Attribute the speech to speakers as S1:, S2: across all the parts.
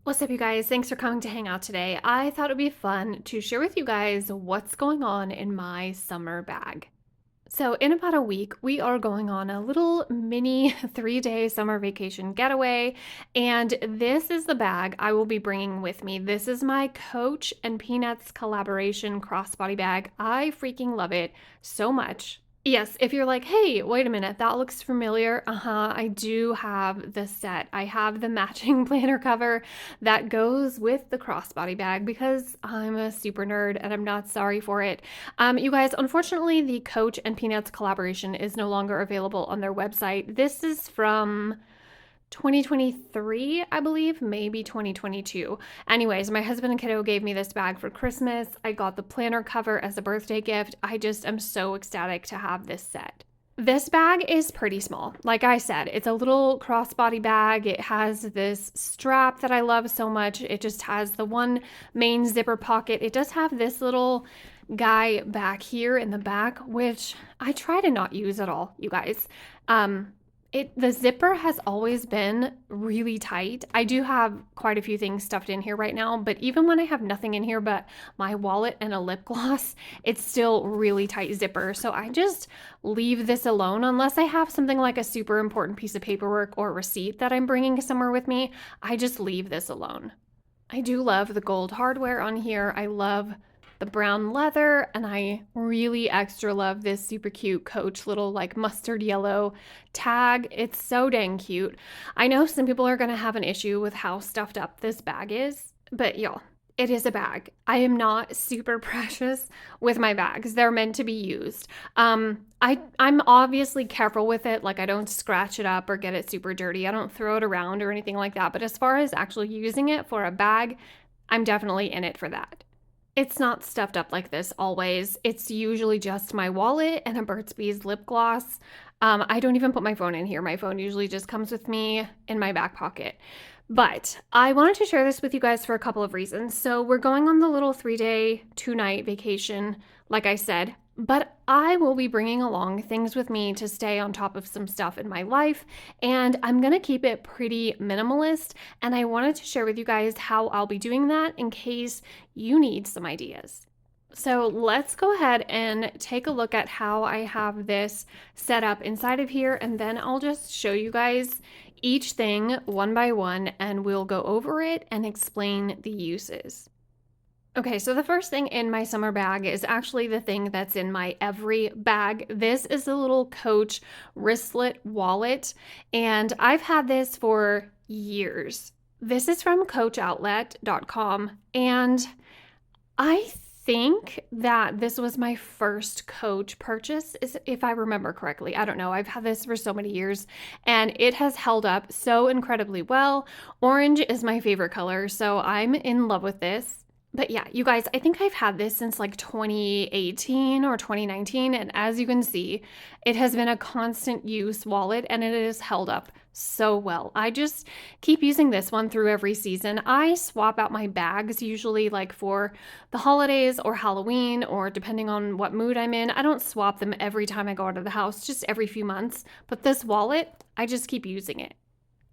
S1: What's up, you guys? Thanks for coming to hang out today. I thought it'd be fun to share with you guys what's going on in my summer bag. So, in about a week, we are going on a little mini 3-day summer vacation getaway. And this is the bag I will be bringing with me. This is my Coach and Peanuts collaboration crossbody bag. I freaking love it so much. Yes, if you're like, hey, wait a minute, that looks familiar. I do have the set. I have the matching planner cover that goes with the crossbody bag because I'm a super nerd and I'm not sorry for it. You guys, unfortunately, the Coach and Peanuts collaboration is no longer available on their website. This is from 2023, I believe, maybe 2022. Anyways, my husband and kiddo gave me this bag for Christmas. I got the planner cover as a birthday gift. I just am so ecstatic to have this set. This bag is pretty small. Like I said, it's a little crossbody bag. It has this strap that I love so much. It just has the one main zipper pocket. It does have this little guy back here in the back, which I try to not use at all, you guys. The zipper has always been really tight. I do have quite a few things stuffed in here right now, but even when I have nothing in here but my wallet and a lip gloss, it's still really tight zipper. So I just leave this alone unless I have something like a super important piece of paperwork or receipt that I'm bringing somewhere with me. I just leave this alone. I do love the gold hardware on here. I love the brown leather, and I really extra love this super cute Coach little like mustard yellow tag. It's so dang cute. I know some people are gonna have an issue with how stuffed up this bag is, but y'all, it is a bag. I am not super precious with my bags. They're meant to be used. I'm obviously careful with it. Like I don't scratch it up or get it super dirty. I don't throw it around or anything like that. But as far as actually using it for a bag, I'm definitely in it for that. It's not stuffed up like this always. It's usually just my wallet and a Burt's Bees lip gloss. I don't even put my phone in here. My phone usually just comes with me in my back pocket. But I wanted to share this with you guys for a couple of reasons. So we're going on the little 3-day, 2-night vacation, like I said, but I will be bringing along things with me to stay on top of some stuff in my life, and I'm gonna keep it pretty minimalist. And I wanted to share with you guys how I'll be doing that in case you need some ideas. So let's go ahead and take a look at how I have this set up inside of here, and then I'll just show you guys each thing one by one, and we'll go over it and explain the uses. Okay, so the first thing in my summer bag is actually the thing that's in my every bag. This is a little Coach wristlet wallet, and I've had this for years. This is from coachoutlet.com, and I think that this was my first Coach purchase, if I remember correctly. I don't know. I've had this for so many years, and it has held up so incredibly well. Orange is my favorite color, so I'm in love with this. But yeah, you guys, I think I've had this since like 2018 or 2019. And as you can see, it has been a constant use wallet and it has held up so well. I just keep using this one through every season. I swap out my bags usually like for the holidays or Halloween or depending on what mood I'm in. I don't swap them every time I go out of the house, just every few months. But this wallet, I just keep using it.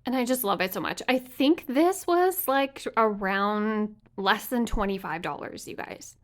S1: And I just love it so much. I think this was like around less than $25, you guys.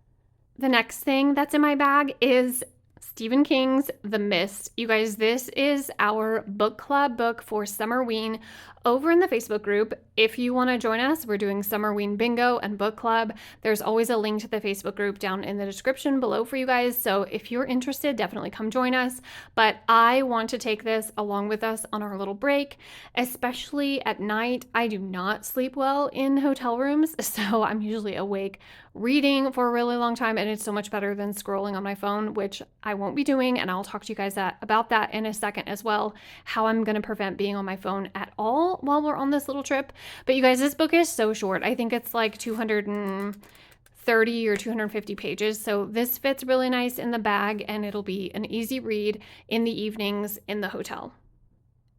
S1: The next thing that's in my bag is Stephen King's The Mist. You guys, this is our book club book for Summerween over in the Facebook group. If you want to join us, we're doing Summerween bingo and book club. There's always a link to the Facebook group down in the description below for you guys. So if you're interested, definitely come join us. But I want to take this along with us on our little break, especially at night. I do not sleep well in hotel rooms, so I'm usually awake reading for a really long time, and it's so much better than scrolling on my phone, which I won't be doing, and I'll talk to you guys about that in a second as well, how I'm going to prevent being on my phone at all while we're on this little trip. But you guys, this book is so short. I think it's like 230 or 250 pages, so this fits really nice in the bag, and it'll be an easy read in the evenings in the hotel.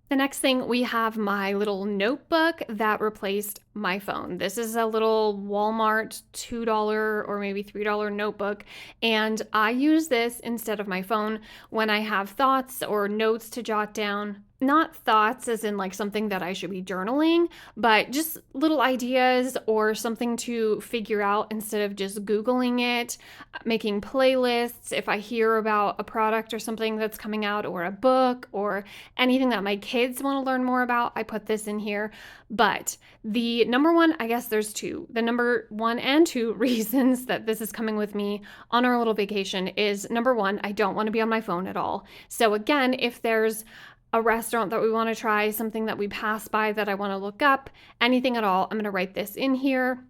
S1: The next thing, we have my little notebook that replaced my phone. This is a little Walmart $2 or maybe $3 notebook, and I use this instead of my phone when I have thoughts or notes to jot down. not thoughts as in like something that I should be journaling, but just little ideas or something to figure out instead of just Googling it, making playlists. If I hear about a product or something that's coming out or a book or anything that my kids want to learn more about, I put this in here. But the number one, I guess there's two. The number one and two reasons that this is coming with me on our little vacation is number one, I don't want to be on my phone at all. So again, if there's a restaurant that we want to try, something that we pass by that I want to look up, anything at all, I'm going to write this in here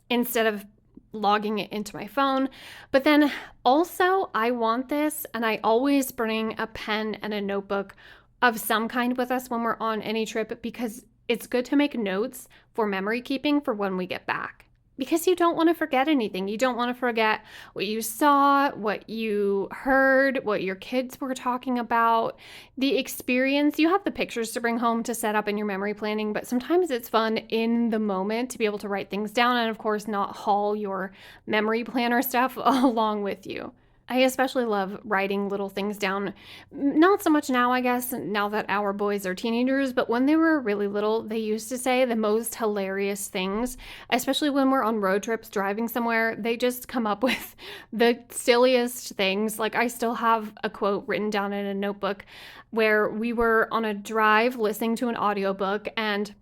S1: instead of logging it into my phone. But then also I want this, and I always bring a pen and a notebook of some kind with us when we're on any trip, because it's good to make notes for memory keeping for when we get back. Because you don't want to forget anything. You don't want to forget what you saw, what you heard, what your kids were talking about, the experience. You have the pictures to bring home to set up in your memory planning, but sometimes it's fun in the moment to be able to write things down and, of course, not haul your memory planner stuff along with you. I especially love writing little things down. Not so much now, I guess, now that our boys are teenagers, but when they were really little, they used to say the most hilarious things, especially when we're on road trips driving somewhere. They just come up with the silliest things. Like, I still have a quote written down in a notebook where we were on a drive listening to an audiobook, and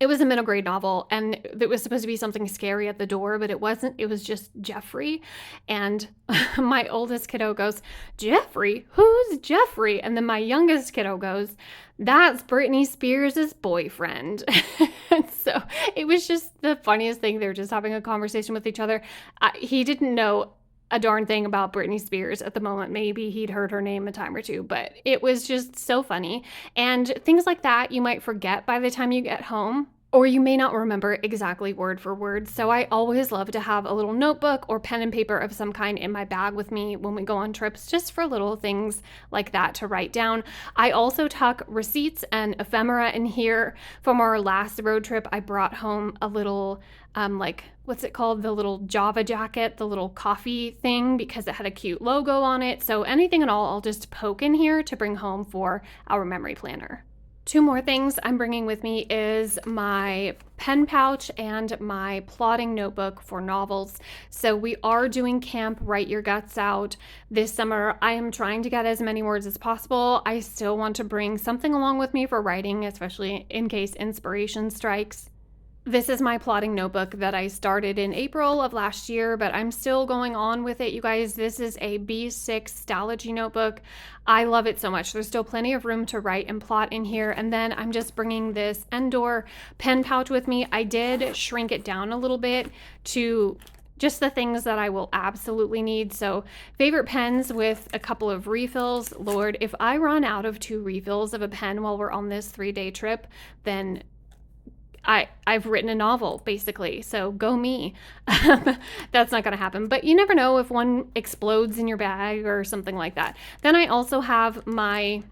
S1: it was a middle grade novel, and it was supposed to be something scary at the door, but it wasn't. It was just Jeffrey. And my oldest kiddo goes, "Jeffrey? Who's Jeffrey?" And then my youngest kiddo goes, "That's Britney Spears' boyfriend." And so it was just the funniest thing. They were just having a conversation with each other. He didn't know a darn thing about Britney Spears at the moment. Maybe he'd heard her name a time or two, but it was just so funny. And things like that you might forget by the time you get home, or you may not remember exactly word for word. So I always love to have a little notebook or pen and paper of some kind in my bag with me when we go on trips, just for little things like that to write down. I also tuck receipts and ephemera in here. From our last road trip, I brought home a little what's it called? The little Java jacket, the little coffee thing, because it had a cute logo on it. So anything at all, I'll just poke in here to bring home for our memory planner. Two more things I'm bringing with me is my pen pouch and my plotting notebook for novels. So we are doing Camp Write Your Guts Out this summer. I am trying to get as many words as possible. I still want to bring something along with me for writing, especially in case inspiration strikes. This is my plotting notebook that I started in April of last year, but I'm still going on with it, you guys. This is a B6 Stalogy notebook. I love it so much. There's still plenty of room to write and plot in here. And then I'm just bringing this Endor pen pouch with me. I did shrink it down a little bit to just the things that I will absolutely need. So favorite pens with a couple of refills. Lord, if I run out of 2 refills of a pen while we're on this 3-day trip, then I've written a novel, basically, so go me. That's not going to happen, but you never know if one explodes in your bag or something like that. Then I also have my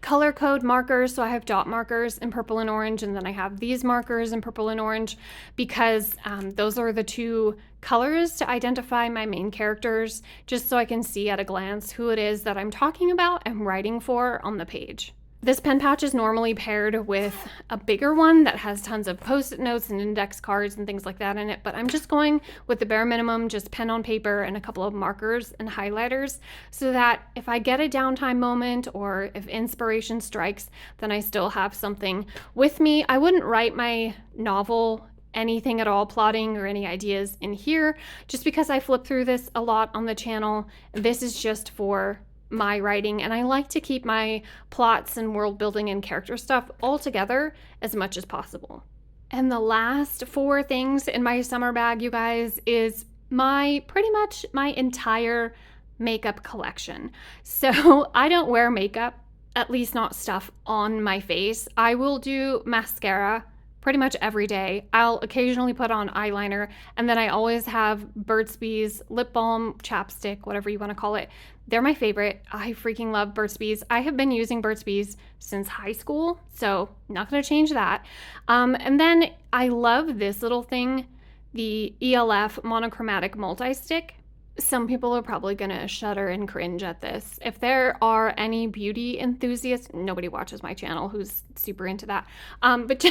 S1: color code markers, so I have dot markers in purple and orange, and then I have these markers in purple and orange because those are the 2 colors to identify my main characters, just so I can see at a glance who it is that I'm talking about and writing for on the page. This pen pouch is normally paired with a bigger one that has tons of post-it notes and index cards and things like that in it, but I'm just going with the bare minimum, just pen on paper and a couple of markers and highlighters, so that if I get a downtime moment or if inspiration strikes, then I still have something with me. I wouldn't write my novel, anything at all, plotting or any ideas in here, just because I flip through this a lot on the channel. This is just for my writing, and I like to keep my plots and world building and character stuff all together as much as possible. And the last 4 things in my summer bag, you guys, is pretty much my entire makeup collection. So I don't wear makeup, at least not stuff on my face. I will do mascara pretty much every day. I'll occasionally put on eyeliner, and then I always have Burt's Bees lip balm, chapstick, whatever you want to call it. They're my favorite. I freaking love Burt's Bees. I have been using Burt's Bees since high school, so not going to change that. And then I love this little thing, the E.L.F Monochromatic Multi-stick. Some people are probably going to shudder and cringe at this. If there are any beauty enthusiasts, nobody watches my channel who's super into that. But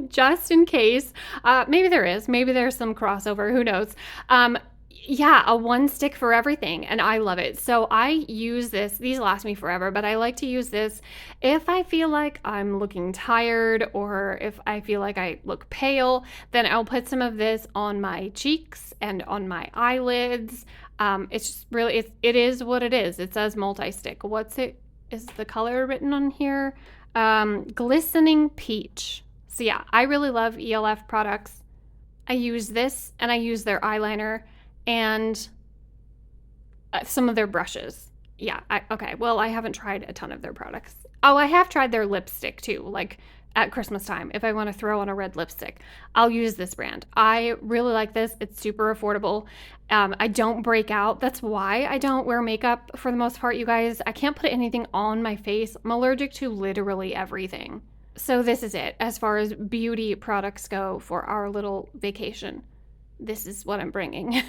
S1: just in case, maybe there is, maybe there's some crossover, who knows? Yeah, a one stick for everything, and I love it. So I use this, these last me forever, but I like to use this if I feel like I'm looking tired or if I feel like I look pale, then I'll put some of this on my cheeks and on my eyelids. It's just really, it is what it is. It says multi-stick. Is the color written on here? Glistening peach. So yeah, I really love E.L.F products. I use this and I use their eyeliner and some of their brushes. Yeah, okay. Well, I haven't tried a ton of their products. Oh, I have tried their lipstick too, like at Christmas time. If I want to throw on a red lipstick, I'll use this brand. I really like this. It's super affordable. I don't break out. That's why I don't wear makeup for the most part, you guys. I can't put anything on my face. I'm allergic to literally everything. So this is it as far as beauty products go for our little vacation. This is what I'm bringing.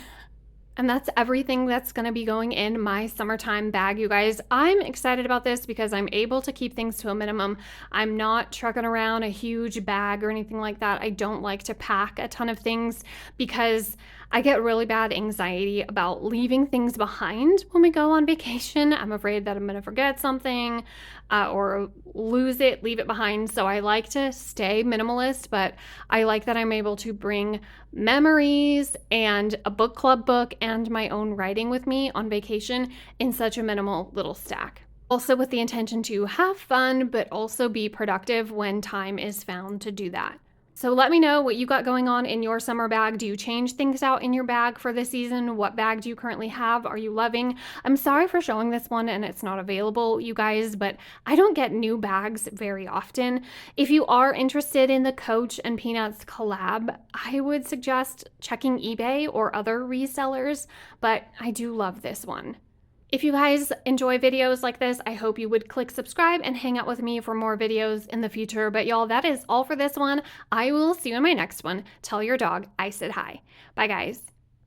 S1: And that's everything that's going to be going in my summertime bag, you guys. I'm excited about this because I'm able to keep things to a minimum. I'm not trucking around a huge bag or anything like that. I don't like to pack a ton of things because I get really bad anxiety about leaving things behind when we go on vacation. I'm afraid that I'm going to forget something or lose it, leave it behind. So I like to stay minimalist, but I like that I'm able to bring memories and a book club book and my own writing with me on vacation in such a minimal little stack. Also with the intention to have fun, but also be productive when time is found to do that. So let me know what you got going on in your summer bag. Do you change things out in your bag for the season? What bag do you currently have? Are you loving? I'm sorry for showing this one and it's not available, you guys, but I don't get new bags very often. If you are interested in the Coach and Peanuts collab, I would suggest checking eBay or other resellers, but I do love this one. If you guys enjoy videos like this, I hope you would click subscribe and hang out with me for more videos in the future. But y'all, that is all for this one. I will see you in my next one. Tell your dog I said hi. Bye, guys.